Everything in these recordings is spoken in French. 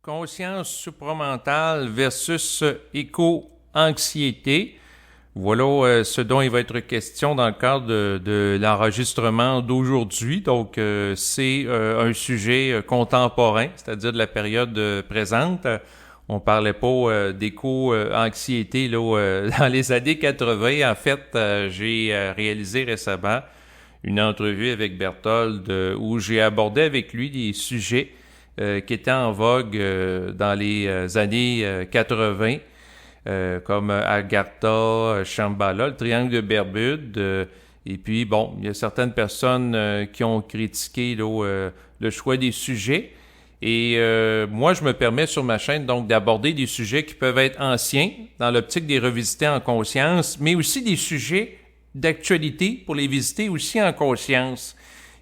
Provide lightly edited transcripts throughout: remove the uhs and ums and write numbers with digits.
Conscience supramentale versus éco-anxiété. Voilà ce dont il va être question dans le cadre de l'enregistrement d'aujourd'hui. Donc, c'est un sujet contemporain, c'est-à-dire de la période présente. On parlait pas d'éco-anxiété dans les années 80. En fait, j'ai réalisé récemment une entrevue avec Berthold où j'ai abordé avec lui des sujets qui étaient en vogue dans les années 80. Comme Agartha, Shambhala, le triangle de Bermude. Et puis, bon, il y a certaines personnes qui ont critiqué le choix des sujets. Et moi, je me permets sur ma chaîne donc d'aborder des sujets qui peuvent être anciens, dans l'optique des revisiter en conscience, mais aussi des sujets d'actualité pour les visiter aussi en conscience.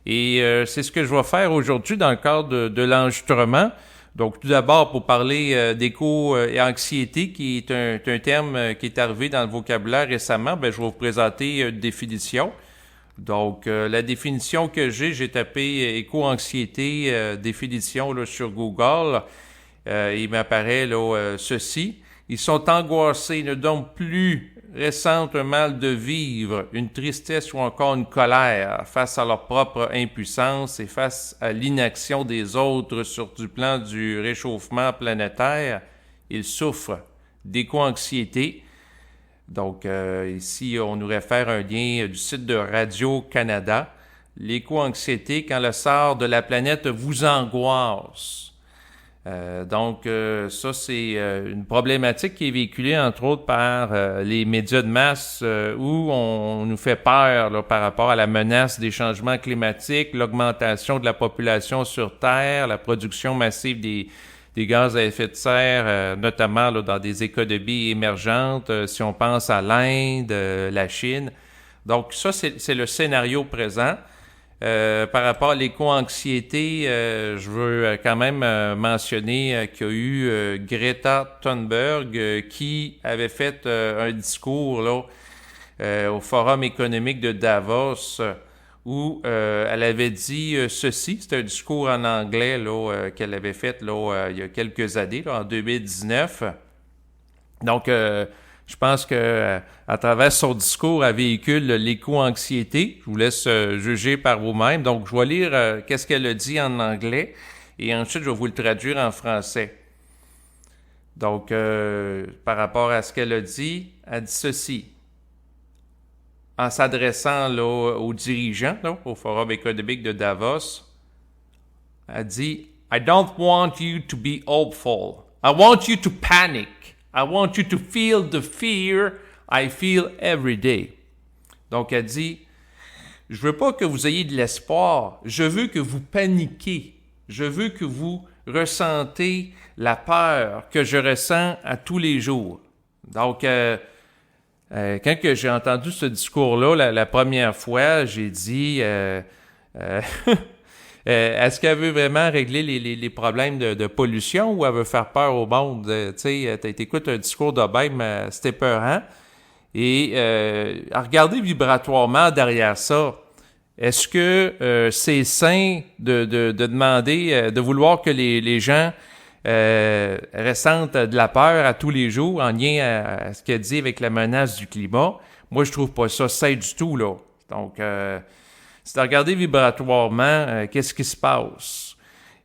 Et c'est ce que je vais faire aujourd'hui dans le cadre de l'enregistrement. Donc, tout d'abord, pour parler d'éco-anxiété, qui est un terme qui est arrivé dans le vocabulaire récemment, je vais vous présenter une définition. Donc, la définition que j'ai tapé éco-anxiété, définition là, sur Google. Il m'apparaît ceci. Ils sont angoissés, ne dorment plus, ressentent un mal de vivre, une tristesse ou encore une colère face à leur propre impuissance et face à l'inaction des autres sur du plan du réchauffement planétaire. Ils souffrent d'éco-anxiété. Donc, ici, on nous réfère un lien du site de Radio-Canada. L'éco-anxiété, quand le sort de la planète vous angoisse. Donc, ça, c'est une problématique qui est véhiculée, entre autres, par les médias de masse où on nous fait peur là, par rapport à la menace des changements climatiques, l'augmentation de la population sur Terre, la production massive des gaz à effet de serre, notamment là, dans des économies émergentes, si on pense à l'Inde, la Chine. Donc, ça, c'est le scénario présent. Par rapport à l'éco-anxiété, je veux quand même mentionner qu'il y a eu Greta Thunberg qui avait fait un discours là, au Forum économique de Davos où elle avait dit ceci. C'est un discours en anglais là, qu'elle avait fait là, il y a quelques années, là, en 2019. Donc, je pense que à travers son discours, elle véhicule l'éco-anxiété. Je vous laisse juger par vous-même. Donc, je vais lire qu'est-ce qu'elle a dit en anglais et ensuite, je vais vous le traduire en français. Donc, par rapport à ce qu'elle a dit, elle dit ceci. En s'adressant là, aux dirigeants, là, au Forum économique de Davos, elle dit « I don't want you to be hopeful. I want you to panic. I want you to feel the fear I feel every day. » Donc, elle dit, je veux pas que vous ayez de l'espoir, je veux que vous paniquez, je veux que vous ressentez la peur que je ressens à tous les jours. Donc, quand que j'ai entendu ce discours-là la première fois, j'ai dit, est-ce qu'elle veut vraiment régler les problèmes de pollution ou elle veut faire peur au monde? Tu sais, t'écoutes un discours de même, c'était épeurant. Et regardez vibratoirement derrière ça. Est-ce que c'est sain de demander, de vouloir que les gens ressentent de la peur à tous les jours en lien à ce qu'elle dit avec la menace du climat? Moi, je trouve pas ça sain du tout, là. Donc, c'est de regarder vibratoirement qu'est-ce qui se passe.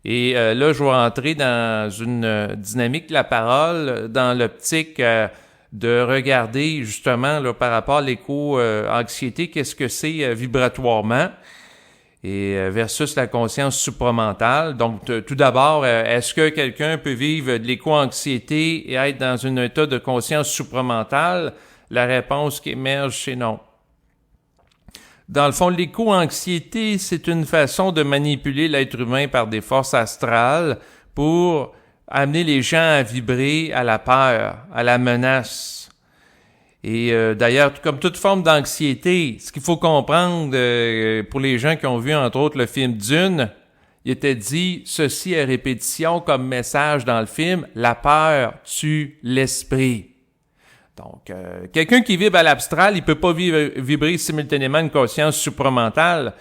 Et là, je vais entrer dans une dynamique de la parole, dans l'optique de regarder justement là, par rapport à l'éco-anxiété, qu'est-ce que c'est vibratoirement et versus la conscience supramentale. Donc, tout d'abord, est-ce que quelqu'un peut vivre de l'éco-anxiété et être dans un état de conscience supramentale? La réponse qui émerge, c'est non. Dans le fond, l'éco-anxiété, c'est une façon de manipuler l'être humain par des forces astrales pour amener les gens à vibrer à la peur, à la menace. Et d'ailleurs, comme toute forme d'anxiété, ce qu'il faut comprendre pour les gens qui ont vu, entre autres, le film Dune, il était dit ceci à répétition comme message dans le film, la peur tue l'esprit. Donc, quelqu'un qui vibre à l'abstral, il peut pas vibrer simultanément une conscience supramentale.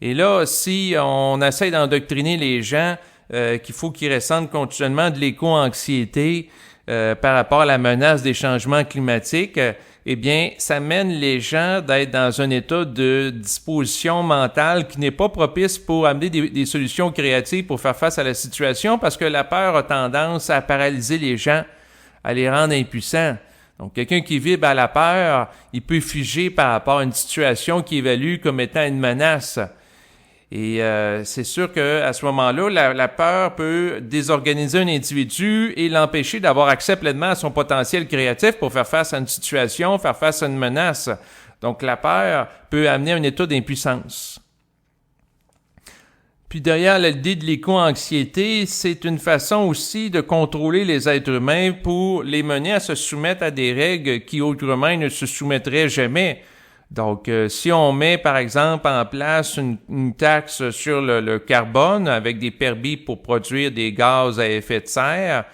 Et là, si on essaie d'endoctriner les gens qu'il faut qu'ils ressentent continuellement de l'éco-anxiété par rapport à la menace des changements climatiques, eh bien, ça mène les gens d'être dans un état de disposition mentale qui n'est pas propice pour amener des solutions créatives pour faire face à la situation, parce que la peur a tendance à paralyser les gens, à les rendre impuissants. Donc, quelqu'un qui vibre à la peur, il peut figer par rapport à une situation qu'il évalue comme étant une menace. Et c'est sûr qu'à ce moment-là, la peur peut désorganiser un individu et l'empêcher d'avoir accès pleinement à son potentiel créatif pour faire face à une situation, faire face à une menace. Donc, la peur peut amener un état d'impuissance. Puis derrière l'idée de l'éco-anxiété, c'est une façon aussi de contrôler les êtres humains pour les mener à se soumettre à des règles qui autrement ne se soumettraient jamais. Donc, si on met, par exemple, en place une taxe sur le carbone avec des permis pour produire des gaz à effet de serre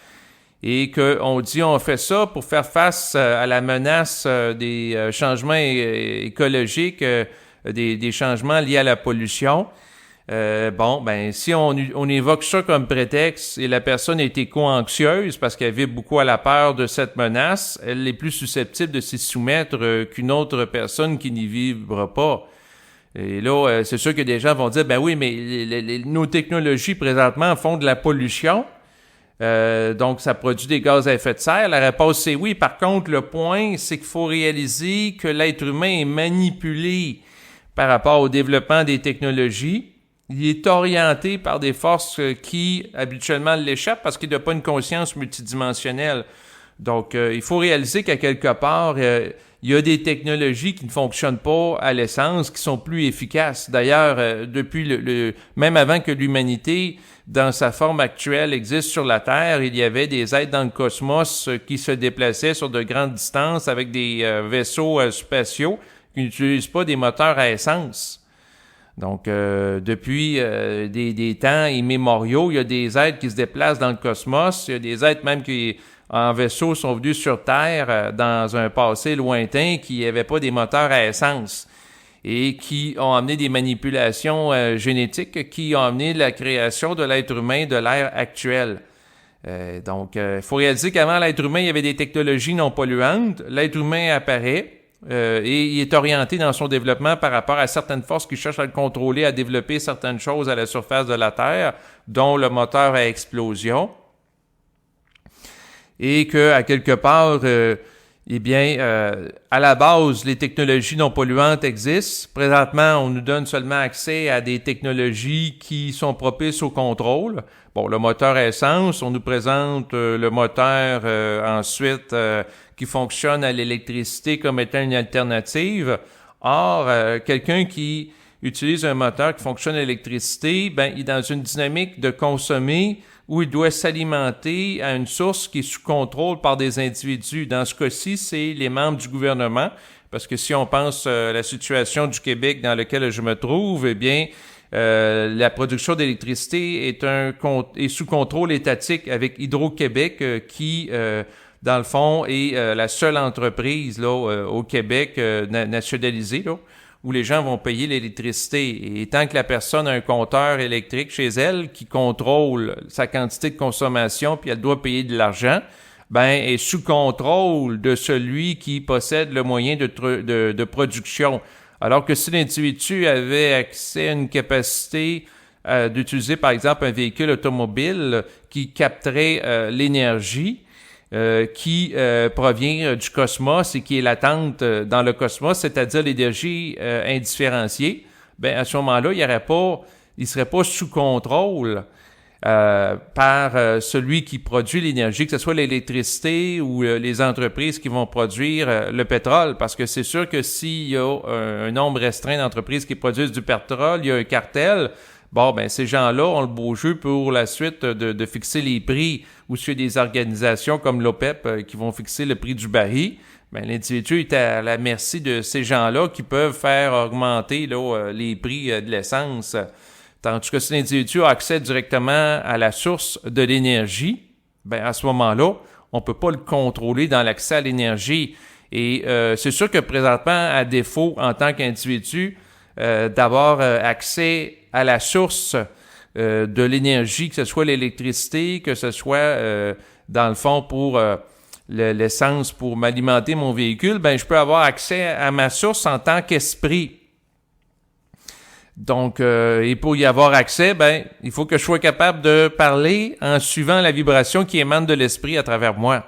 et qu'on dit on fait ça pour faire face à la menace des changements écologiques, des changements liés à la pollution, si on évoque ça comme prétexte et la personne est éco-anxieuse parce qu'elle vit beaucoup à la peur de cette menace, elle est plus susceptible de s'y soumettre qu'une autre personne qui n'y vivra pas. Et là, c'est sûr que des gens vont dire, ben oui, mais nos technologies présentement font de la pollution, donc ça produit des gaz à effet de serre. La réponse, c'est oui. Par contre, le point, c'est qu'il faut réaliser que l'être humain est manipulé par rapport au développement des technologies. Il est orienté par des forces qui, habituellement, l'échappent parce qu'il n'a pas une conscience multidimensionnelle. Donc, il faut réaliser qu'à quelque part, il y a des technologies qui ne fonctionnent pas à l'essence, qui sont plus efficaces. D'ailleurs, depuis même avant que l'humanité, dans sa forme actuelle, existe sur la Terre, il y avait des êtres dans le cosmos qui se déplaçaient sur de grandes distances avec des vaisseaux spatiaux qui n'utilisent pas des moteurs à essence. Donc, depuis des temps immémoriaux, il y a des êtres qui se déplacent dans le cosmos. Il y a des êtres même qui, en vaisseau, sont venus sur Terre dans un passé lointain qui n'avaient pas des moteurs à essence et qui ont amené des manipulations génétiques qui ont amené la création de l'être humain de l'ère actuelle. Donc, il faut réaliser qu'avant l'être humain, il y avait des technologies non polluantes. L'être humain apparaît. Et il est orienté dans son développement par rapport à certaines forces qui cherchent à le contrôler, à développer certaines choses à la surface de la Terre, dont le moteur à explosion. Et que, à quelque part, à la base, les technologies non polluantes existent. Présentement, on nous donne seulement accès à des technologies qui sont propices au contrôle. Bon, le moteur à essence, on nous présente le moteur ensuite qui fonctionne à l'électricité comme étant une alternative. Or, quelqu'un qui utilise un moteur qui fonctionne à l'électricité, il est dans une dynamique de consommer où il doit s'alimenter à une source qui est sous contrôle par des individus. Dans ce cas-ci, c'est les membres du gouvernement, parce que si on pense à la situation du Québec dans laquelle je me trouve, la production d'électricité est sous contrôle étatique avec Hydro-Québec qui, dans le fond, est la seule entreprise là au Québec nationalisée là, où les gens vont payer l'électricité. Et tant que la personne a un compteur électrique chez elle qui contrôle sa quantité de consommation puis elle doit payer de l'argent, est sous contrôle de celui qui possède le moyen de production. Alors que si l'individu avait accès à une capacité d'utiliser, par exemple, un véhicule automobile qui capterait l'énergie qui provient du cosmos et qui est latente dans le cosmos, c'est-à-dire l'énergie indifférenciée, à ce moment-là, il serait pas sous contrôle par celui qui produit l'énergie, que ce soit l'électricité ou les entreprises qui vont produire le pétrole, parce que c'est sûr que s'il y a un nombre restreint d'entreprises qui produisent du pétrole, il y a un cartel. Ces gens-là ont le beau jeu pour la suite de fixer les prix, ou s'il y a des organisations comme l'OPEP qui vont fixer le prix du baril, l'individu est à la merci de ces gens-là qui peuvent faire augmenter les prix de l'essence. Tandis que si l'individu a accès directement à la source de l'énergie, à ce moment-là, on ne peut pas le contrôler dans l'accès à l'énergie. Et c'est sûr que présentement, à défaut, en tant qu'individu, d'avoir accès à la source de l'énergie, que ce soit l'électricité, que ce soit, dans le fond, pour l'essence pour m'alimenter mon véhicule, ben je peux avoir accès à ma source en tant qu'esprit. Donc, et pour y avoir accès, ben il faut que je sois capable de parler en suivant la vibration qui émane de l'esprit à travers moi.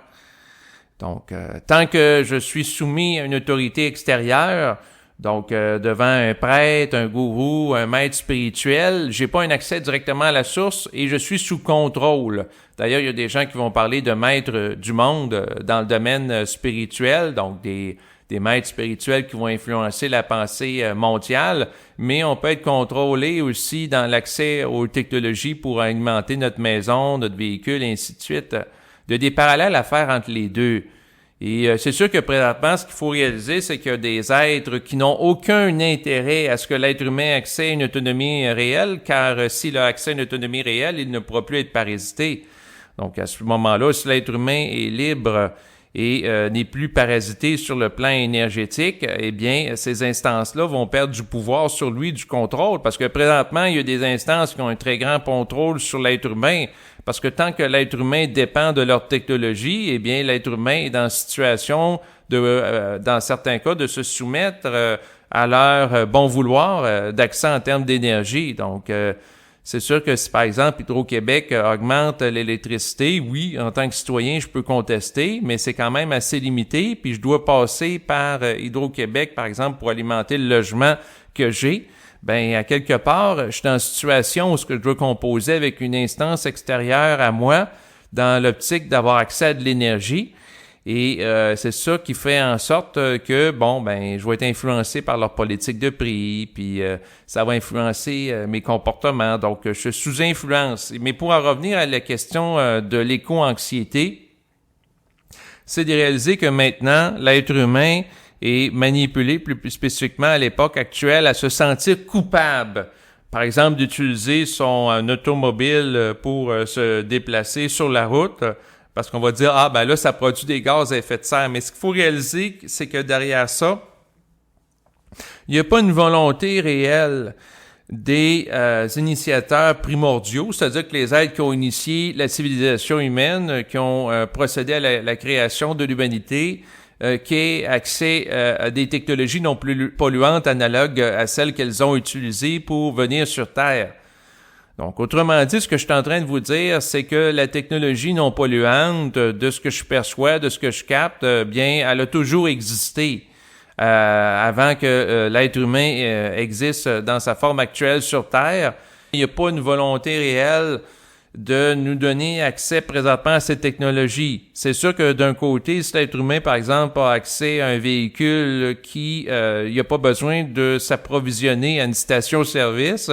Donc, tant que je suis soumis à une autorité extérieure, donc devant un prêtre, un gourou, un maître spirituel, j'ai pas un accès directement à la source et je suis sous contrôle. D'ailleurs, il y a des gens qui vont parler de maîtres du monde dans le domaine spirituel, donc des maîtres spirituels qui vont influencer la pensée mondiale, mais on peut être contrôlé aussi dans l'accès aux technologies pour alimenter notre maison, notre véhicule, et ainsi de suite. Il y a des parallèles à faire entre les deux. Et c'est sûr que présentement, ce qu'il faut réaliser, c'est qu'il y a des êtres qui n'ont aucun intérêt à ce que l'être humain ait accès à une autonomie réelle, car s'il a accès à une autonomie réelle, il ne pourra plus être parasité. Donc à ce moment-là, si l'être humain est libre et n'est plus parasité sur le plan énergétique, eh bien, ces instances-là vont perdre du pouvoir sur lui, du contrôle, parce que présentement, il y a des instances qui ont un très grand contrôle sur l'être humain, parce que tant que l'être humain dépend de leur technologie, eh bien, l'être humain est dans une situation de, dans certains cas, de se soumettre à leur bon vouloir d'accès en termes d'énergie. Donc, c'est sûr que si, par exemple, Hydro-Québec augmente l'électricité, oui, en tant que citoyen, je peux contester, mais c'est quand même assez limité, puis je dois passer par Hydro-Québec, par exemple, pour alimenter le logement que j'ai. Ben, à quelque part, je suis dans une situation où ce que je dois composer avec une instance extérieure à moi, dans l'optique d'avoir accès à de l'énergie. Et c'est ça qui fait en sorte que, bon, ben, je vais être influencé par leur politique de prix, puis ça va influencer mes comportements. Donc, je suis sous influence. Mais pour en revenir à la question de l'éco-anxiété, c'est de réaliser que maintenant, l'être humain est manipulé, plus spécifiquement à l'époque actuelle, à se sentir coupable. Par exemple, d'utiliser son automobile pour se déplacer sur la route. Parce qu'on va dire, ah ben là, ça produit des gaz à effet de serre. Mais ce qu'il faut réaliser, c'est que derrière ça, il n'y a pas une volonté réelle des initiateurs primordiaux, c'est-à-dire que les êtres qui ont initié la civilisation humaine, qui ont procédé à la création de l'humanité, qui aient accès à des technologies non plus polluantes analogues à celles qu'elles ont utilisées pour venir sur Terre. Donc, autrement dit, ce que je suis en train de vous dire, c'est que la technologie non polluante, de ce que je perçois, de ce que je capte, bien, elle a toujours existé avant que l'être humain existe dans sa forme actuelle sur Terre. Il n'y a pas une volonté réelle de nous donner accès présentement à cette technologie. C'est sûr que d'un côté, si l'être humain, par exemple, a accès à un véhicule qui, il n'y a pas besoin de s'approvisionner à une station-service,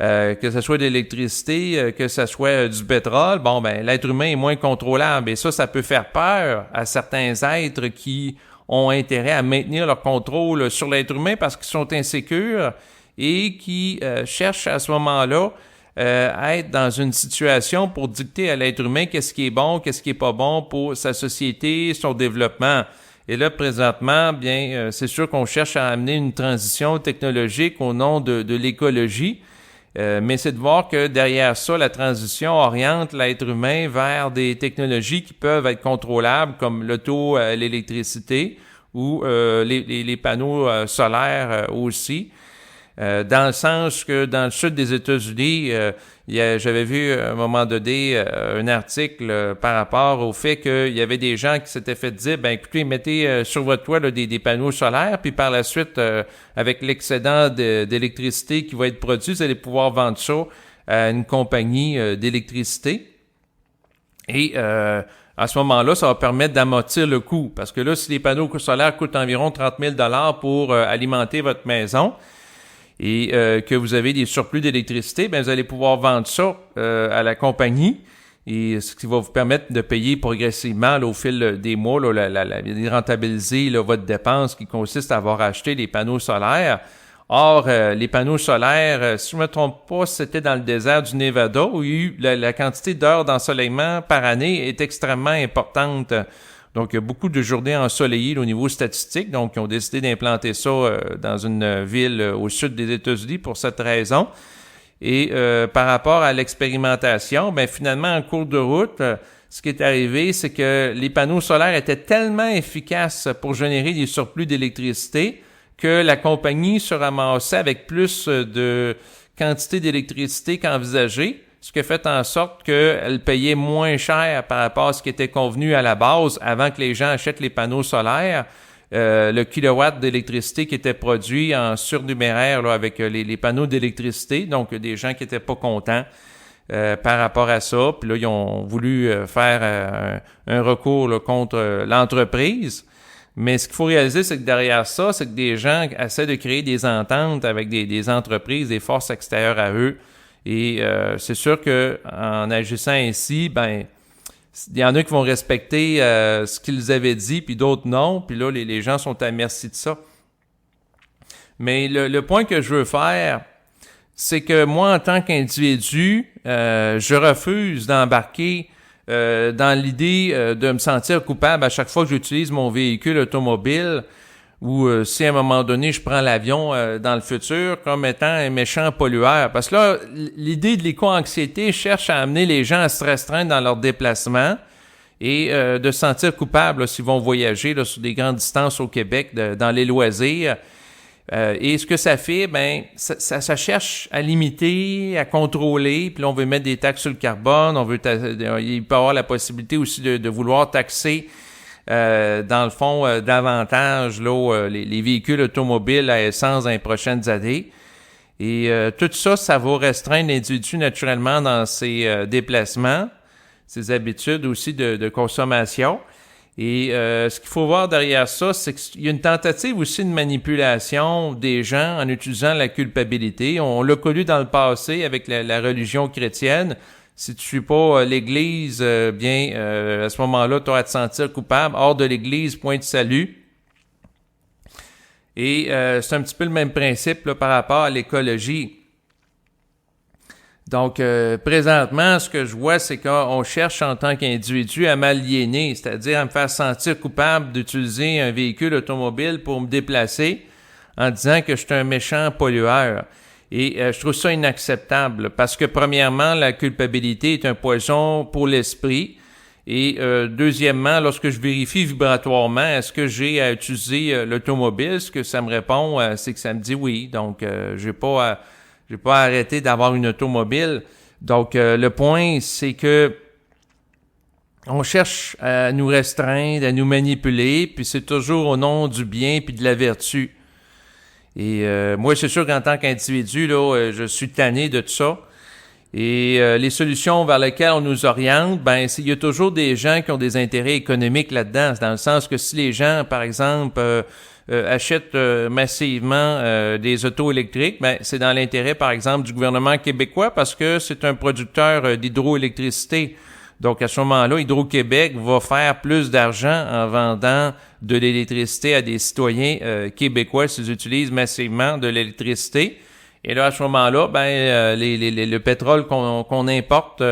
que ce soit de l'électricité, que ce soit du pétrole, bon, ben, l'être humain est moins contrôlable. Et ça peut faire peur à certains êtres qui ont intérêt à maintenir leur contrôle sur l'être humain parce qu'ils sont insécures et qui cherchent à ce moment-là à être dans une situation pour dicter à l'être humain qu'est-ce qui est bon, qu'est-ce qui est pas bon pour sa société, son développement. Et là, présentement, bien, c'est sûr qu'on cherche à amener une transition technologique au nom de l'écologie. Mais c'est de voir que derrière ça, la transition oriente l'être humain vers des technologies qui peuvent être contrôlables, comme l'auto, l'électricité ou les panneaux solaires aussi. Dans le sens que dans le sud des États-Unis, j'avais vu à un moment donné un article par rapport au fait qu'il y avait des gens qui s'étaient fait dire, ben écoutez, mettez sur votre toit là, des panneaux solaires, puis par la suite, avec l'excédent d'électricité qui va être produit, vous allez pouvoir vendre ça à une compagnie d'électricité. Et à ce moment-là, ça va permettre d'amortir le coût. Parce que là, si les panneaux solaires coûtent environ 30 000 $ pour alimenter votre maison, et que vous avez des surplus d'électricité, bien, vous allez pouvoir vendre ça à la compagnie, et ce qui va vous permettre de payer progressivement là, au fil des mois, là, de rentabiliser là, votre dépense qui consiste à avoir acheté les panneaux solaires. Or, les panneaux solaires, si je ne me trompe pas, c'était dans le désert du Nevada, où il y a eu la quantité d'heures d'ensoleillement par année est extrêmement importante. Donc, il y a beaucoup de journées ensoleillées au niveau statistique. Donc, ils ont décidé d'implanter ça dans une ville au sud des États-Unis pour cette raison. Et par rapport à l'expérimentation, ben finalement, en cours de route, ce qui est arrivé, c'est que les panneaux solaires étaient tellement efficaces pour générer des surplus d'électricité que la compagnie se ramassait avec plus de quantité d'électricité qu'envisagé, ce qui a fait en sorte qu'elle payait moins cher par rapport à ce qui était convenu à la base avant que les gens achètent les panneaux solaires. Le kilowatt d'électricité qui était produit en surnuméraire là, avec les panneaux d'électricité, donc des gens qui n'étaient pas contents par rapport à ça. Puis là, ils ont voulu faire un recours là, contre l'entreprise. Mais ce qu'il faut réaliser, c'est que derrière ça, c'est que des gens essaient de créer des ententes avec des entreprises, des forces extérieures à eux. Et c'est sûr que en agissant ainsi, ben il y en a qui vont respecter ce qu'ils avaient dit, puis d'autres non. Puis là, les gens sont à merci de ça. Mais le point que je veux faire, c'est que moi, en tant qu'individu, je refuse d'embarquer dans l'idée de me sentir coupable à chaque fois que j'utilise mon véhicule automobile ou si à un moment donné je prends l'avion dans le futur comme étant un méchant pollueur. Parce que là, l'idée de l'éco-anxiété cherche à amener les gens à se restreindre dans leurs déplacements et de se sentir coupables s'ils vont voyager là, sur des grandes distances au Québec, dans les loisirs. Et ce que ça fait, ben, ça cherche à limiter, à contrôler, puis là, on veut mettre des taxes sur le carbone, il peut y avoir la possibilité aussi de vouloir taxer, dans le fond, davantage, là, les véhicules automobiles à essence dans les prochaines années. Et tout ça, ça va restreindre l'individu naturellement dans ses déplacements, ses habitudes aussi de consommation. Et ce qu'il faut voir derrière ça, c'est qu'il y a une tentative aussi de manipulation des gens en utilisant la culpabilité. On l'a connu dans le passé avec la religion chrétienne. Si tu suis pas l'Église, à ce moment-là, tu vas te sentir coupable. Hors de l'Église, point de salut. Et c'est un petit peu le même principe là, par rapport à l'écologie. Donc, présentement, ce que je vois, c'est qu'on cherche en tant qu'individu à m'aliéner, c'est-à-dire à me faire sentir coupable d'utiliser un véhicule automobile pour me déplacer en disant que je suis un méchant pollueur. Et je trouve ça inacceptable parce que, premièrement, la culpabilité est un poison pour l'esprit. Et deuxièmement, lorsque je vérifie vibratoirement, est-ce que j'ai à utiliser l'automobile? Ce que ça me répond, c'est que ça me dit oui. Donc, j'ai pas arrêté d'avoir une automobile. Donc, le point, c'est que on cherche à nous restreindre, à nous manipuler, puis c'est toujours au nom du bien puis de la vertu. Et moi, c'est sûr qu'en tant qu'individu, là, je suis tanné de tout ça. Et les solutions vers lesquelles on nous oriente, ben, il y a toujours des gens qui ont des intérêts économiques là-dedans. C'est dans le sens que si les gens, par exemple, achètent massivement des autos électriques, ben, c'est dans l'intérêt, par exemple, du gouvernement québécois parce que c'est un producteur d'hydroélectricité. Donc, à ce moment-là, Hydro-Québec va faire plus d'argent en vendant de l'électricité à des citoyens québécois s'ils utilisent massivement de l'électricité. Et là, à ce moment-là, ben, le pétrole qu'on importe,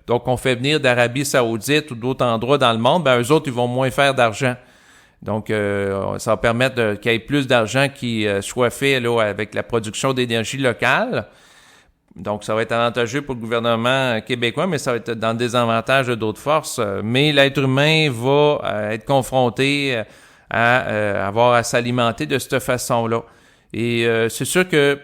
donc qu'on fait venir d'Arabie Saoudite ou d'autres endroits dans le monde, ben, eux autres, ils vont moins faire d'argent. Donc, ça va permettre qu'il y ait plus d'argent qui soit fait là avec la production d'énergie locale. Donc, ça va être avantageux pour le gouvernement québécois, mais ça va être dans le désavantage de d'autres forces. Mais l'être humain va être confronté à avoir à s'alimenter de cette façon-là. Et c'est sûr que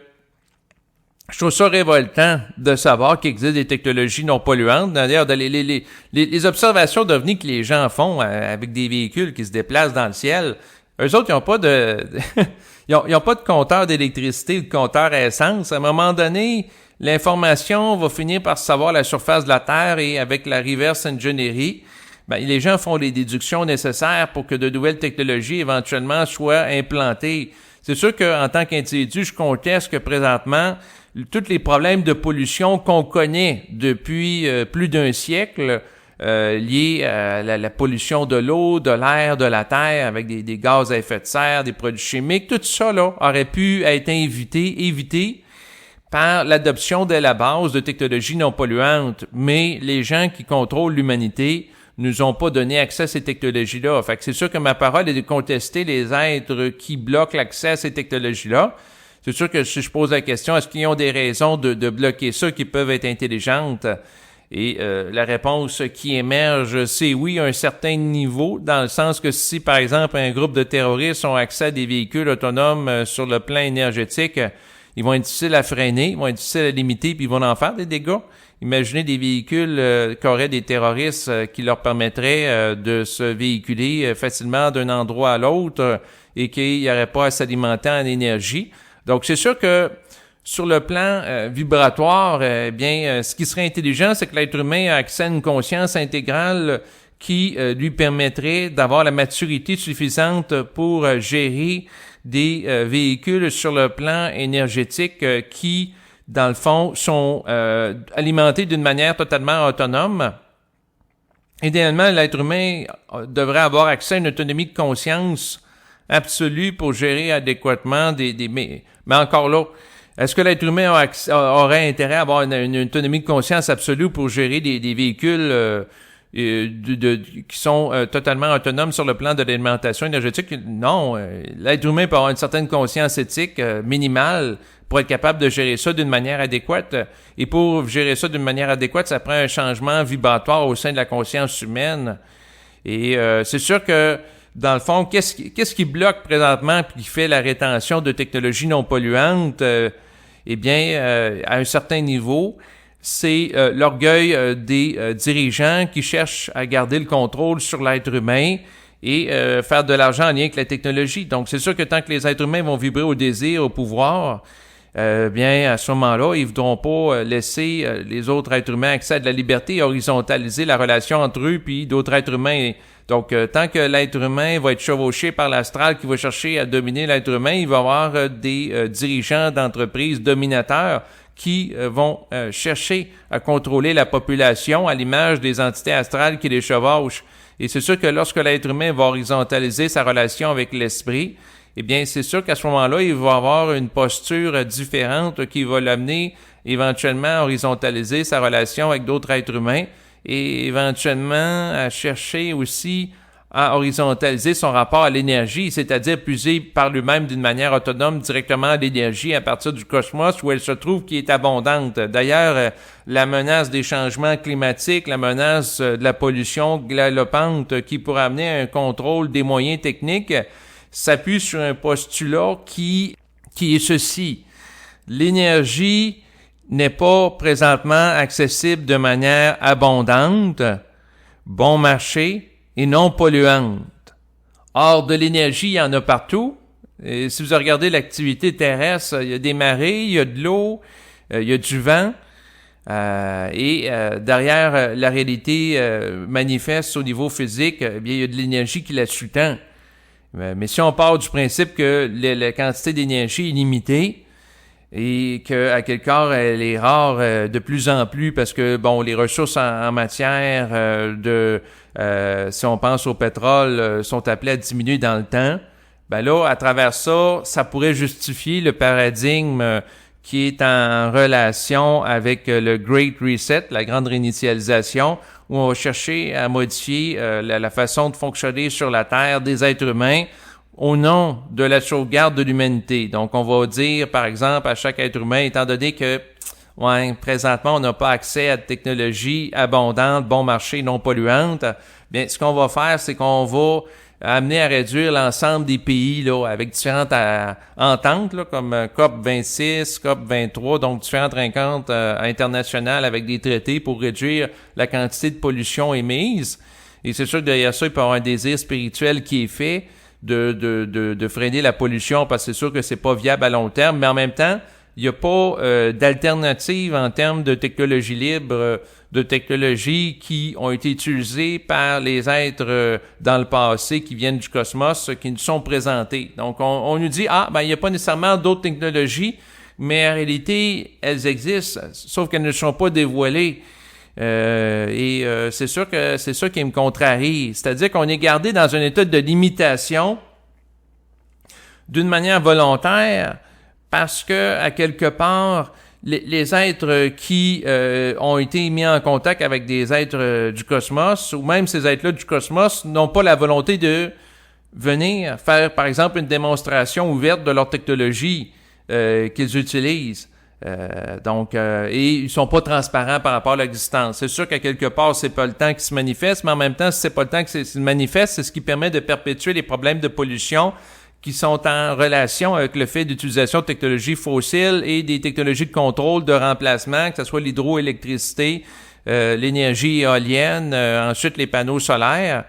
je trouve ça révoltant de savoir qu'il existe des technologies non polluantes. D'ailleurs, les observations d'OVNI que les gens font avec des véhicules qui se déplacent dans le ciel, eux autres, ils n'ont pas ils ont pas de compteur d'électricité ou de compteur à essence. À un moment donné, l'information va finir par savoir la surface de la Terre et avec la reverse engineering, ben, les gens font les déductions nécessaires pour que de nouvelles technologies éventuellement soient implantées. C'est sûr qu'en tant qu'individu, je conteste que présentement, tous les problèmes de pollution qu'on connaît depuis plus d'un siècle, liés à la pollution de l'eau, de l'air, de la terre, avec des gaz à effet de serre, des produits chimiques, tout ça là aurait pu être évité par l'adoption de la base de technologies non polluantes. Mais les gens qui contrôlent l'humanité nous ont pas donné accès à ces technologies-là. Fait que c'est sûr que ma parole est de contester les êtres qui bloquent l'accès à ces technologies-là. C'est sûr que si je pose la question, est-ce qu'ils ont des raisons de bloquer ça qui peuvent être intelligentes? Et la réponse qui émerge, c'est oui, à un certain niveau, dans le sens que si, par exemple, un groupe de terroristes ont accès à des véhicules autonomes sur le plan énergétique, ils vont être difficiles à freiner, ils vont être difficiles à limiter, puis ils vont en faire des dégâts. Imaginez des véhicules qu'auraient des terroristes qui leur permettraient de se véhiculer facilement d'un endroit à l'autre et qu'il n'y aurait pas à s'alimenter en énergie. Donc, c'est sûr que sur le plan vibratoire, ce qui serait intelligent, c'est que l'être humain a accès à une conscience intégrale qui lui permettrait d'avoir la maturité suffisante pour gérer des véhicules sur le plan énergétique qui, dans le fond, sont alimentés d'une manière totalement autonome. Idéalement, l'être humain devrait avoir accès à une autonomie de conscience absolue pour gérer adéquatement mais encore là, est-ce que l'être humain aurait intérêt à avoir une autonomie de conscience absolue pour gérer des véhicules qui sont totalement autonomes sur le plan de l'alimentation énergétique? Non, l'être humain peut avoir une certaine conscience éthique minimale pour être capable de gérer ça d'une manière adéquate. Et pour gérer ça d'une manière adéquate, ça prend un changement vibratoire au sein de la conscience humaine. Et c'est sûr que dans le fond, qu'est-ce qui bloque présentement et qui fait la rétention de technologies non polluantes? À un certain niveau, c'est l'orgueil des dirigeants qui cherchent à garder le contrôle sur l'être humain et faire de l'argent en lien avec la technologie. Donc, c'est sûr que tant que les êtres humains vont vibrer au désir, au pouvoir, à ce moment-là, ils ne voudront pas laisser les autres êtres humains accès à de la liberté et horizontaliser la relation entre eux puis d'autres êtres humains. Donc, tant que l'être humain va être chevauché par l'astral qui va chercher à dominer l'être humain, il va y avoir des dirigeants d'entreprises dominateurs qui vont chercher à contrôler la population à l'image des entités astrales qui les chevauchent. Et c'est sûr que lorsque l'être humain va horizontaliser sa relation avec l'esprit, c'est sûr qu'à ce moment-là, il va avoir une posture différente qui va l'amener éventuellement à horizontaliser sa relation avec d'autres êtres humains et éventuellement à chercher aussi à horizontaliser son rapport à l'énergie, c'est-à-dire puiser par lui-même d'une manière autonome directement l'énergie à partir du cosmos où elle se trouve qui est abondante. D'ailleurs, la menace des changements climatiques, la menace de la pollution galopante qui pourrait amener à un contrôle des moyens techniques s'appuie sur un postulat qui est ceci. L'énergie n'est pas présentement accessible de manière abondante, bon marché et non polluante. Or, de l'énergie, il y en a partout. Et si vous regardez l'activité terrestre, il y a des marées, il y a de l'eau, il y a du vent. Derrière la réalité manifeste au niveau physique, il y a de l'énergie qui la sous-tend. Mais si on part du principe que la quantité d'énergie est limitée et qu'à quelque part elle est rare de plus en plus parce que les ressources en matière si on pense au pétrole sont appelées à diminuer dans le temps, là à travers ça pourrait justifier le paradigme qui est en relation avec le Great Reset, la grande réinitialisation, où on va chercher à modifier la façon de fonctionner sur la Terre des êtres humains au nom de la sauvegarde de l'humanité. Donc, on va dire, par exemple, à chaque être humain, étant donné que présentement, on n'a pas accès à de technologies abondantes, bon marché, non polluantes, ce qu'on va faire, c'est qu'on va amener à réduire l'ensemble des pays là, avec différentes ententes là, comme COP26, COP23, donc différentes rencontres internationales avec des traités pour réduire la quantité de pollution émise. Et c'est sûr que derrière ça, il peut y avoir un désir spirituel qui est fait de freiner la pollution parce que c'est sûr que c'est pas viable à long terme, mais en même temps, il n'y a pas d'alternative en termes de technologie libre, de technologies qui ont été utilisées par les êtres dans le passé qui viennent du cosmos, qui nous sont présentées. Donc, on nous dit, il n'y a pas nécessairement d'autres technologies, mais en réalité, elles existent, sauf qu'elles ne sont pas dévoilées. C'est sûr que c'est ça qui me contrarie. C'est-à-dire qu'on est gardé dans un état de limitation d'une manière volontaire parce que, à quelque part, les êtres qui ont été mis en contact avec des êtres du cosmos, ou même ces êtres-là du cosmos, n'ont pas la volonté de venir faire, par exemple, une démonstration ouverte de leur technologie. qu'ils utilisent. Et ils sont pas transparents par rapport à l'existence. C'est sûr qu'à quelque part, c'est pas le temps qui se manifeste, mais en même temps, si c'est pas le temps qui se manifeste, c'est ce qui permet de perpétuer les problèmes de pollution qui sont en relation avec le fait d'utilisation de technologies fossiles et des technologies de contrôle, de remplacement, que ce soit l'hydroélectricité, l'énergie éolienne, ensuite les panneaux solaires.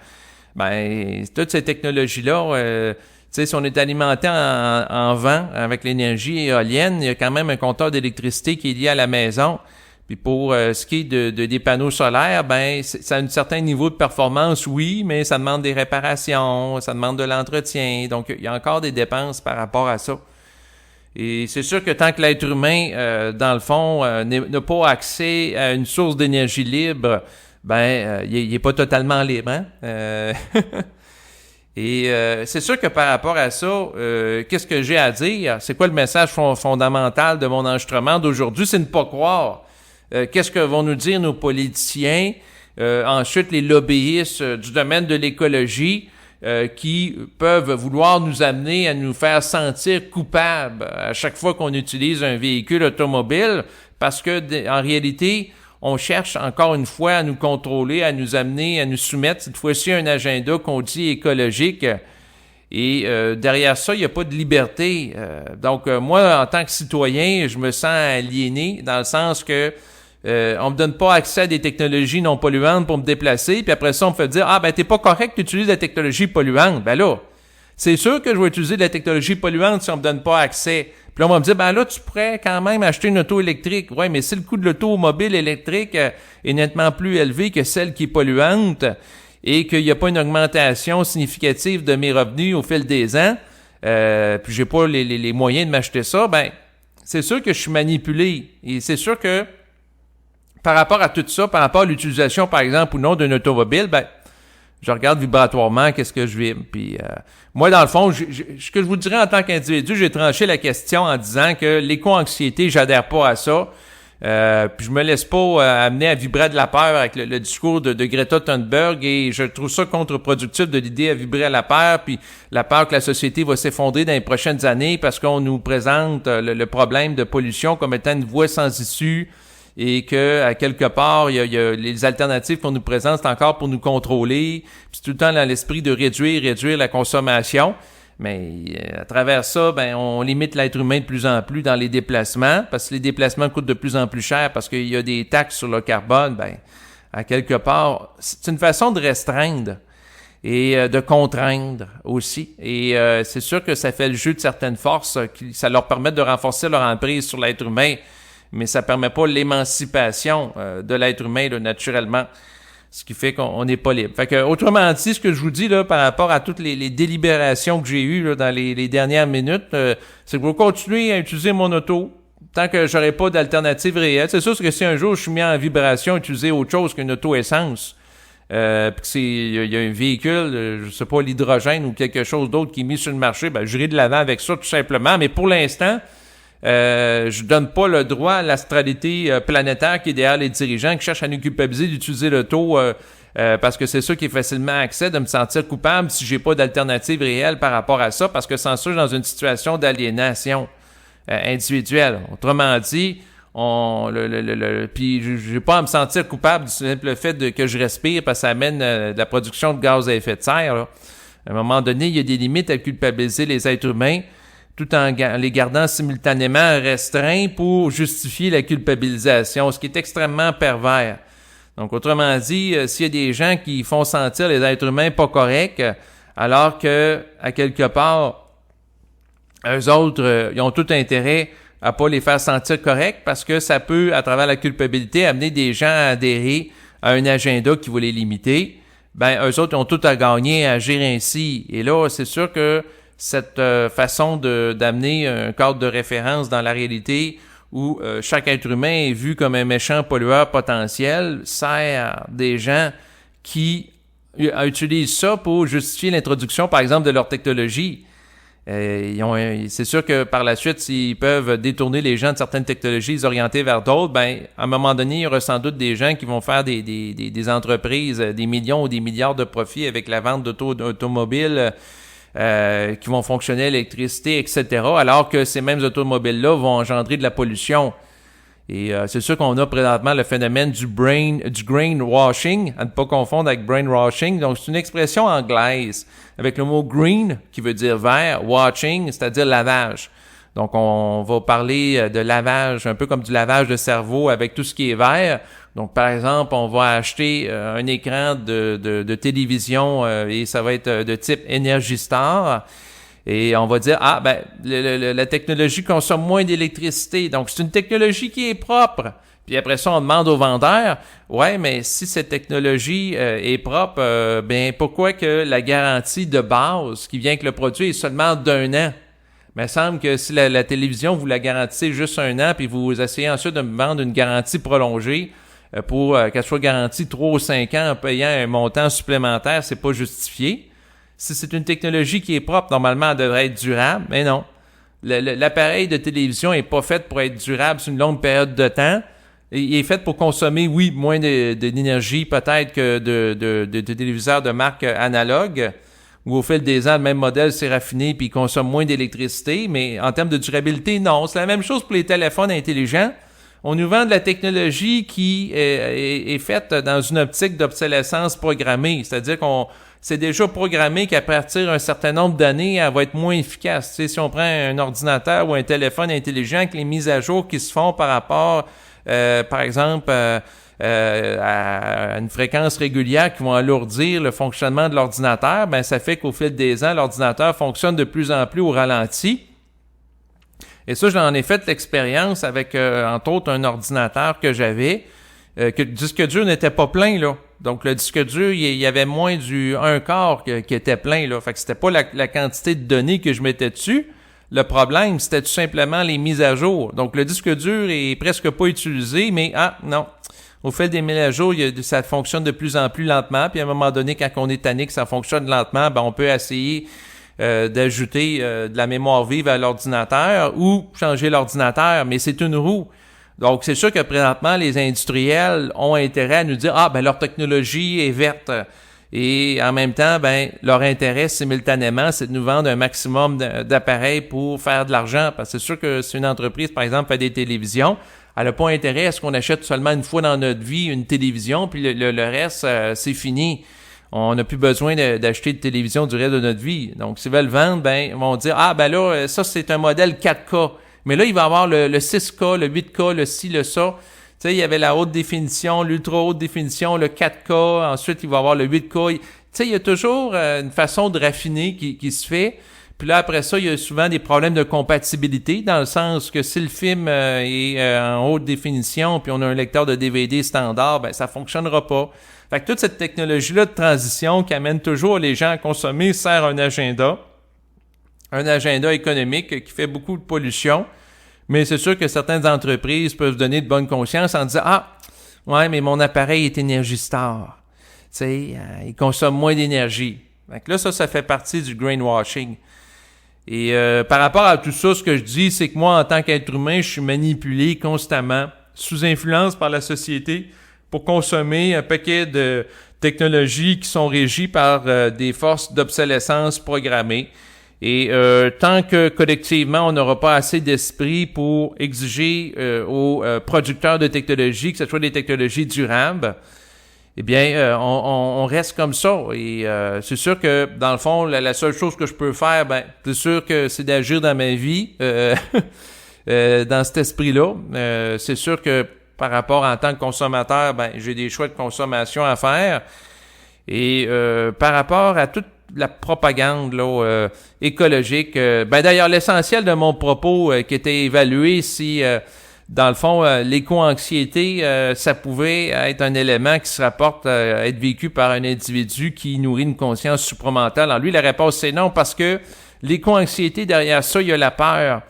Ben, toutes ces technologies-là, si on est alimenté en vent avec l'énergie éolienne, il y a quand même un compteur d'électricité qui est lié à la maison. Puis pour ce qui est des panneaux solaires, ben ça a un certain niveau de performance, oui, mais ça demande des réparations, ça demande de l'entretien. Donc, il y a encore des dépenses par rapport à ça. Et c'est sûr que tant que l'être humain, dans le fond, n'a pas accès à une source d'énergie libre, il n'est pas totalement libre. Hein? Et c'est sûr que par rapport à ça, qu'est-ce que j'ai à dire? C'est quoi le message fondamental de mon enregistrement d'aujourd'hui? C'est ne pas croire. Qu'est-ce que vont nous dire nos politiciens? Ensuite, les lobbyistes du domaine de l'écologie qui peuvent vouloir nous amener à nous faire sentir coupables à chaque fois qu'on utilise un véhicule automobile parce que en réalité, on cherche encore une fois à nous contrôler, à nous amener, à nous soumettre cette fois-ci à un agenda qu'on dit écologique. Et derrière ça, il n'y a pas de liberté. Donc, moi, en tant que citoyen, je me sens aliéné dans le sens que on me donne pas accès à des technologies non polluantes pour me déplacer. Puis après ça, on me fait dire « Ah, ben t'es pas correct, tu utilises des technologies polluantes. » Ben là, c'est sûr que je vais utiliser de la technologie polluante si on me donne pas accès. Puis là, on va me dire, ben là, tu pourrais quand même acheter une auto électrique. Ouais, mais si le coût de l'automobile électrique est nettement plus élevé que celle qui est polluante et qu'il n'y a pas une augmentation significative de mes revenus au fil des ans, puis j'ai pas les moyens de m'acheter ça, ben c'est sûr que je suis manipulé. Et c'est sûr que par rapport à tout ça, par rapport à l'utilisation, par exemple, ou non d'une automobile, ben je regarde vibratoirement qu'est-ce que je vis. Puis moi, dans le fond, ce que je vous dirais en tant qu'individu, j'ai tranché la question en disant que l'éco-anxiété, j'adhère pas à ça. Puis je me laisse pas amener à vibrer de la peur avec le discours de Greta Thunberg et je trouve ça contre-productif de l'idée à vibrer à la peur, puis la peur que la société va s'effondrer dans les prochaines années parce qu'on nous présente le problème de pollution comme étant une voie sans issue. Et que à quelque part, il y a les alternatives qu'on nous présente, c'est encore pour nous contrôler. Puis c'est tout le temps dans l'esprit de réduire la consommation. Mais à travers ça, ben on limite l'être humain de plus en plus dans les déplacements, parce que les déplacements coûtent de plus en plus cher, parce qu'il y a des taxes sur le carbone. Ben à quelque part, c'est une façon de restreindre et de contraindre aussi. Et c'est sûr que ça fait le jeu de certaines forces, ça leur permet de renforcer leur emprise sur l'être humain. Mais ça permet pas l'émancipation de l'être humain là, naturellement, ce qui fait qu'on n'est pas libre. Fait que, autrement dit, ce que je vous dis là par rapport à toutes les délibérations que j'ai eues là, dans les dernières minutes, c'est que je vais continuer à utiliser mon auto tant que j'aurai pas d'alternative réelle. C'est sûr que si un jour je suis mis en vibration, utiliser autre chose qu'une auto-essence, puis il y a un véhicule, je sais pas, l'hydrogène ou quelque chose d'autre qui est mis sur le marché, ben j'irai de l'avant avec ça tout simplement. Mais pour l'instant, je donne pas le droit à l'astralité planétaire qui est derrière les dirigeants qui cherchent à nous culpabiliser d'utiliser l'auto parce que c'est ça qui est facilement accès, de me sentir coupable si j'ai pas d'alternative réelle par rapport à ça, parce que sans ça, je suis dans une situation d'aliénation individuelle. Autrement dit, puis j'ai pas à me sentir coupable du simple fait que je respire parce que ça amène de la production de gaz à effet de serre. Là. À un moment donné, il y a des limites à culpabiliser les êtres humains, tout en les gardant simultanément restreints pour justifier la culpabilisation, ce qui est extrêmement pervers. Donc, autrement dit, s'il y a des gens qui font sentir les êtres humains pas corrects, alors que, à quelque part, eux autres, ils ont tout intérêt à pas les faire sentir corrects parce que ça peut, à travers la culpabilité, amener des gens à adhérer à un agenda qui va les limiter. Ben, eux autres, ils ont tout à gagner à agir ainsi. Et là, c'est sûr que cette façon d'amener un cadre de référence dans la réalité où chaque être humain est vu comme un méchant pollueur potentiel sert des gens qui utilisent ça pour justifier l'introduction, par exemple, de leur technologie. C'est sûr que par la suite, s'ils peuvent détourner les gens de certaines technologies, les orienter vers d'autres, ben à un moment donné, il y aura sans doute des gens qui vont faire des entreprises, des millions ou des milliards de profits avec la vente d'automobiles qui vont fonctionner à l'électricité, etc., alors que ces mêmes automobiles-là vont engendrer de la pollution. Et c'est sûr qu'on a présentement le phénomène du grain washing, à ne pas confondre avec brainwashing. Donc, c'est une expression anglaise avec le mot green, qui veut dire vert, washing, c'est-à-dire lavage. Donc, on va parler de lavage, un peu comme du lavage de cerveau avec tout ce qui est vert. Donc, par exemple, on va acheter un écran de télévision et ça va être de type Energy Star. Et on va dire, la technologie consomme moins d'électricité. Donc, c'est une technologie qui est propre. Puis après ça, on demande aux vendeurs, ouais, mais si cette technologie est propre, pourquoi que la garantie de base qui vient avec le produit est seulement d'1 an? Mais il semble que si la télévision, vous la garantissez juste 1 an, puis vous essayez ensuite de me vendre une garantie prolongée pour qu'elle soit garantie 3 ou 5 ans en payant un montant supplémentaire, c'est pas justifié. Si c'est une technologie qui est propre, normalement, elle devrait être durable, mais non. L'appareil de télévision est pas fait pour être durable sur une longue période de temps. Il est fait pour consommer, oui, moins d'énergie peut-être que de téléviseurs de marque analogue, où au fil des ans, le même modèle s'est raffiné puis il consomme moins d'électricité, mais en termes de durabilité, non. C'est la même chose pour les téléphones intelligents. On nous vend de la technologie qui est faite dans une optique d'obsolescence programmée, c'est-à-dire qu'on c'est déjà programmé qu'à partir d'un certain nombre d'années, elle va être moins efficace. Tu sais, si on prend un ordinateur ou un téléphone intelligent, avec les mises à jour qui se font par rapport, par exemple, à une fréquence régulière qui vont alourdir le fonctionnement de l'ordinateur, ça fait qu'au fil des ans, l'ordinateur fonctionne de plus en plus au ralenti. Et ça, j'en ai fait l'expérience avec, entre autres, un ordinateur que j'avais, que le disque dur n'était pas plein, là. Donc, le disque dur, il y avait moins du 1/4 qui était plein, là. Fait que c'était pas la quantité de données que je mettais dessus. Le problème, c'était tout simplement les mises à jour. Donc, le disque dur est presque pas utilisé, mais non. Au fil des mises à jour, ça fonctionne de plus en plus lentement. Puis, à un moment donné, quand on est tanné que ça fonctionne lentement, on peut essayer d'ajouter de la mémoire vive à l'ordinateur ou changer l'ordinateur, mais c'est une roue. Donc, c'est sûr que présentement, les industriels ont intérêt à nous dire « leur technologie est verte ». Et en même temps, leur intérêt simultanément, c'est de nous vendre un maximum d'appareils pour faire de l'argent. Parce que c'est sûr que si une entreprise, par exemple, fait des télévisions, elle n'a pas intérêt à ce qu'on achète seulement une fois dans notre vie une télévision, puis le reste, c'est fini. On n'a plus besoin d'acheter de télévision du reste de notre vie. Donc, s'ils veulent vendre, ils vont dire « là, ça, c'est un modèle 4K ». Mais là, il va y avoir le 6K, le 8K, le ci, le ça. Tu sais, il y avait la haute définition, l'ultra haute définition, le 4K. Ensuite, il va y avoir le 8K. Tu sais, il y a toujours une façon de raffiner qui se fait. Puis là, après ça, il y a souvent des problèmes de compatibilité, dans le sens que si le film est en haute définition, puis on a un lecteur de DVD standard, ça fonctionnera pas. Fait que toute cette technologie-là de transition qui amène toujours les gens à consommer sert un agenda économique qui fait beaucoup de pollution. Mais c'est sûr que certaines entreprises peuvent se donner de bonne conscience en disant « ouais, mais mon appareil est Energy Star. » Tu sais, il consomme moins d'énergie. Donc là, ça fait partie du greenwashing. Et par rapport à tout ça, ce que je dis, c'est que moi, en tant qu'être humain, je suis manipulé constamment, sous influence par la société, pour consommer un paquet de technologies qui sont régies par des forces d'obsolescence programmées. Et tant que collectivement, on n'aura pas assez d'esprit pour exiger aux producteurs de technologies, que ce soit des technologies durables, eh bien, on reste comme ça. Et c'est sûr que, dans le fond, la seule chose que je peux faire, c'est sûr que c'est d'agir dans ma vie, dans cet esprit-là. C'est sûr que par rapport en tant que consommateur, j'ai des choix de consommation à faire. Et par rapport à toute la propagande là, écologique, d'ailleurs, l'essentiel de mon propos qui était évalué si... dans le fond, l'éco-anxiété, ça pouvait être un élément qui se rapporte à être vécu par un individu qui nourrit une conscience supramentale. En lui, la réponse, c'est non, parce que l'éco-anxiété, derrière ça, il y a la peur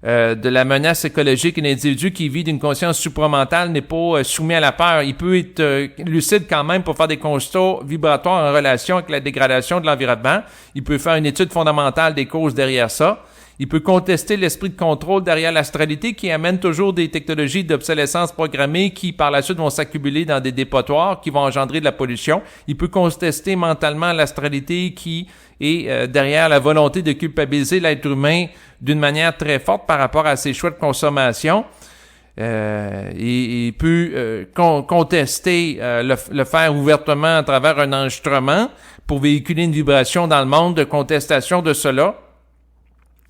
de la menace écologique. Un individu qui vit d'une conscience supramentale n'est pas soumis à la peur. Il peut être lucide quand même pour faire des constats vibratoires en relation avec la dégradation de l'environnement. Il peut faire une étude fondamentale des causes derrière ça. Il peut contester l'esprit de contrôle derrière l'astralité qui amène toujours des technologies d'obsolescence programmée qui, par la suite, vont s'accumuler dans des dépotoirs qui vont engendrer de la pollution. Il peut contester mentalement l'astralité qui est derrière la volonté de culpabiliser l'être humain d'une manière très forte par rapport à ses choix de consommation. Il peut contester le faire ouvertement à travers un enregistrement pour véhiculer une vibration dans le monde de contestation de cela.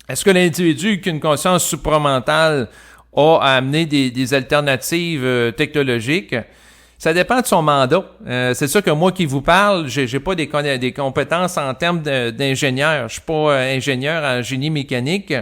Est-ce que l'individu qui a une conscience supramentale a amené des alternatives technologiques? Ça dépend de son mandat. C'est sûr que moi qui vous parle, j'ai pas des compétences en termes d'ingénieur. Je suis pas ingénieur en génie mécanique.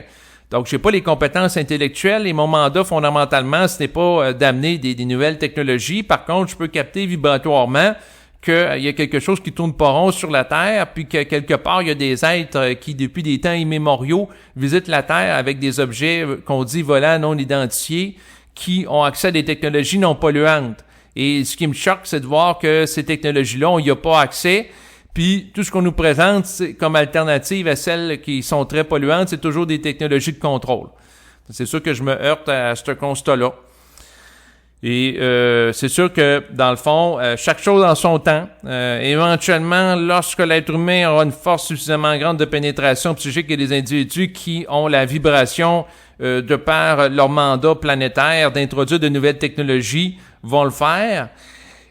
Donc, j'ai pas les compétences intellectuelles et mon mandat, fondamentalement, ce n'est pas d'amener des nouvelles technologies. Par contre, je peux capter vibratoirement qu'il y a quelque chose qui tourne pas rond sur la Terre, puis que quelque part, il y a des êtres qui, depuis des temps immémoriaux, visitent la Terre avec des objets qu'on dit volants non identifiés, qui ont accès à des technologies non polluantes. Et ce qui me choque, c'est de voir que ces technologies-là, on n'y a pas accès. Puis tout ce qu'on nous présente comme alternative à celles qui sont très polluantes, c'est toujours des technologies de contrôle. C'est sûr que je me heurte à ce constat-là. Et c'est sûr que, dans le fond, chaque chose en son temps. Éventuellement, lorsque l'être humain aura une force suffisamment grande de pénétration psychique et des individus qui ont la vibration de par leur mandat planétaire d'introduire de nouvelles technologies, vont le faire.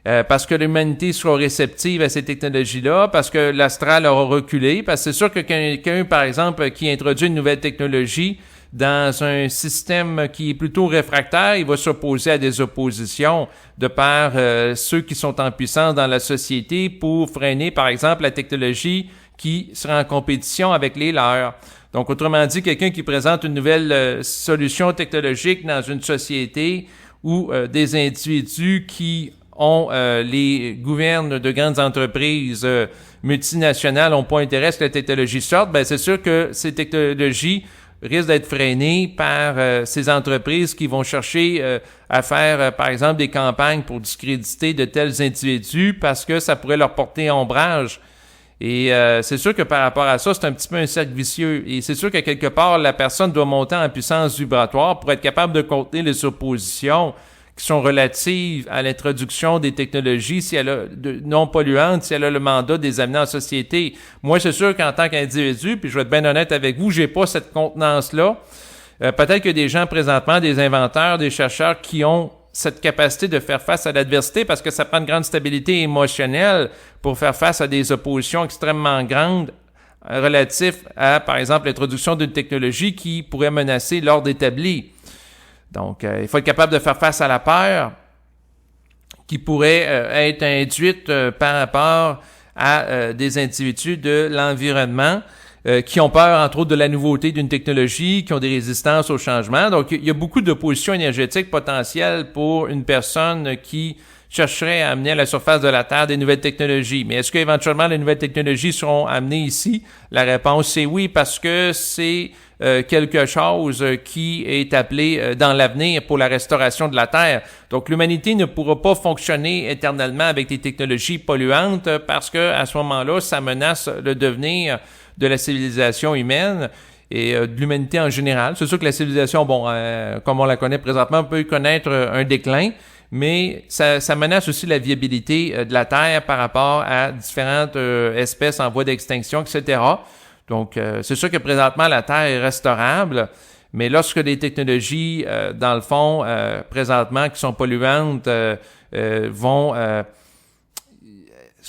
Parce que l'humanité sera réceptive à ces technologies-là, parce que l'astral aura reculé, parce que c'est sûr que quelqu'un, par exemple, qui introduit une nouvelle technologie dans un système qui est plutôt réfractaire, il va s'opposer à des oppositions de par ceux qui sont en puissance dans la société pour freiner, par exemple, la technologie qui sera en compétition avec les leurs. Donc, autrement dit, quelqu'un qui présente une nouvelle solution technologique dans une société où des individus qui les gouvernent de grandes entreprises multinationales n'ont pas intérêt à ce que la technologie sorte, ben c'est sûr que ces technologies risquent d'être freinées par ces entreprises qui vont chercher à faire, par exemple, des campagnes pour discréditer de tels individus parce que ça pourrait leur porter ombrage. Et c'est sûr que par rapport à ça, c'est un petit peu un cercle vicieux. Et c'est sûr que quelque part, la personne doit monter en puissance vibratoire pour être capable de contenir les oppositions qui sont relatives à l'introduction des technologies si elle a non polluantes, si elle a le mandat de les amener en société. Moi, c'est sûr qu'en tant qu'individu, puis je vais être bien honnête avec vous, j'ai pas cette contenance-là. Peut-être qu'il y a des gens présentement, des inventeurs, des chercheurs qui ont cette capacité de faire face à l'adversité parce que ça prend une grande stabilité émotionnelle pour faire face à des oppositions extrêmement grandes relatives à, par exemple, l'introduction d'une technologie qui pourrait menacer l'ordre établi. Donc, il faut être capable de faire face à la peur qui pourrait être induite par rapport à des individus de l'environnement qui ont peur, entre autres, de la nouveauté d'une technologie, qui ont des résistances au changement. Donc, il y a beaucoup d'oppositions énergétiques potentielles pour une personne qui chercherait à amener à la surface de la Terre des nouvelles technologies. Mais est-ce qu'éventuellement les nouvelles technologies seront amenées ici? La réponse, c'est oui, parce que c'est quelque chose qui est appelé dans l'avenir pour la restauration de la Terre. Donc, l'humanité ne pourra pas fonctionner éternellement avec des technologies polluantes parce que à ce moment-là, ça menace le devenir de la civilisation humaine et de l'humanité en général. C'est sûr que la civilisation, comme on la connaît présentement, peut connaître un déclin, mais ça menace aussi la viabilité de la Terre par rapport à différentes espèces en voie d'extinction, etc. Donc, c'est sûr que présentement, la Terre est restaurable, mais lorsque les technologies, dans le fond, présentement, qui sont polluantes, vont...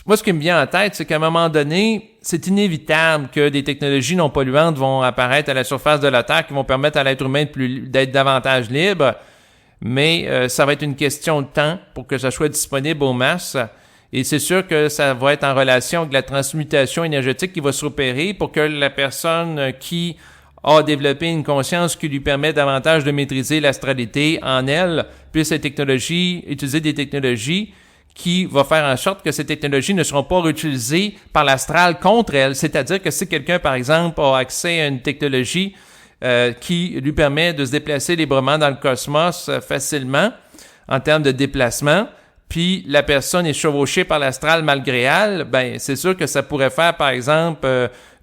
moi, ce qui me vient en tête, c'est qu'à un moment donné, c'est inévitable que des technologies non polluantes vont apparaître à la surface de la Terre qui vont permettre à l'être humain d'être davantage libre, mais ça va être une question de temps pour que ça soit disponible aux masses. Et c'est sûr que ça va être en relation avec la transmutation énergétique qui va s'opérer pour que la personne qui a développé une conscience qui lui permet davantage de maîtriser l'astralité en elle puisse utiliser des technologies qui va faire en sorte que ces technologies ne seront pas réutilisées par l'astral contre elle. C'est-à-dire que si quelqu'un, par exemple, a accès à une technologie qui lui permet de se déplacer librement dans le cosmos facilement en termes de déplacement, puis la personne est chevauchée par l'astral malgré elle, ben c'est sûr que ça pourrait faire, par exemple,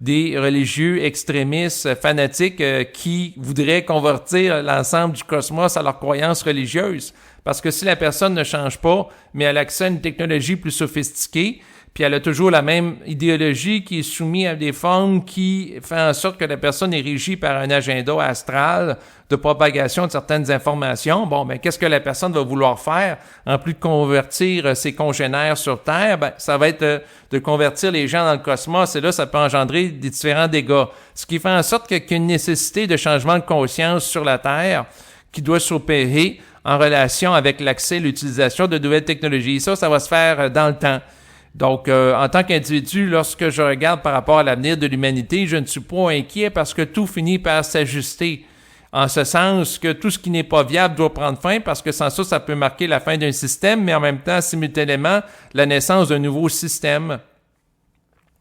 des religieux extrémistes fanatiques qui voudraient convertir l'ensemble du cosmos à leurs croyances religieuses. Parce que si la personne ne change pas, mais elle a accès à une technologie plus sophistiquée, puis elle a toujours la même idéologie qui est soumise à des formes qui fait en sorte que la personne est régie par un agenda astral de propagation de certaines informations. Bon, ben qu'est-ce que la personne va vouloir faire? En plus de convertir ses congénères sur Terre, ben ça va être de convertir les gens dans le cosmos, et là, ça peut engendrer des différents dégâts. Ce qui fait en sorte qu'il y a une nécessité de changement de conscience sur la Terre qui doit s'opérer en relation avec l'accès et l'utilisation de nouvelles technologies. Et ça va se faire dans le temps. Donc, en tant qu'individu, lorsque je regarde par rapport à l'avenir de l'humanité, je ne suis pas inquiet parce que tout finit par s'ajuster. En ce sens que tout ce qui n'est pas viable doit prendre fin parce que sans ça, ça peut marquer la fin d'un système, mais en même temps, simultanément, la naissance d'un nouveau système.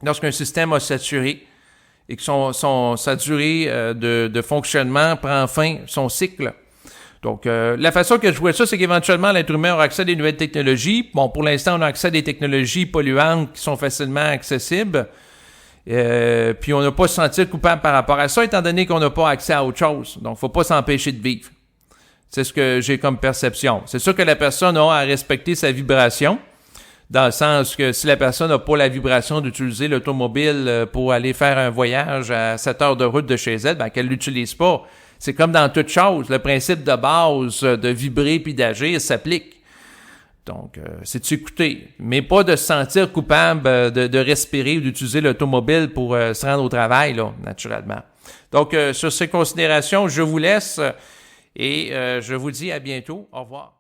Lorsqu'un système a saturé et que sa durée de fonctionnement prend fin, son cycle. Donc, la façon que je vois ça, c'est qu'éventuellement, l'être humain aura accès à des nouvelles technologies. Bon, pour l'instant, on a accès à des technologies polluantes qui sont facilement accessibles. Puis, on n'a pas à se sentir coupable par rapport à ça, étant donné qu'on n'a pas accès à autre chose. Donc, il ne faut pas s'empêcher de vivre. C'est ce que j'ai comme perception. C'est sûr que la personne a à respecter sa vibration, dans le sens que si la personne n'a pas la vibration d'utiliser l'automobile pour aller faire un voyage à 7 heures de route de chez elle, ben qu'elle ne l'utilise pas. C'est comme dans toute chose, le principe de base de vibrer puis d'agir s'applique. Donc, c'est de s'écouter, mais pas de se sentir coupable de respirer ou d'utiliser l'automobile pour se rendre au travail, là, naturellement. Donc, sur ces considérations, je vous laisse et je vous dis à bientôt. Au revoir.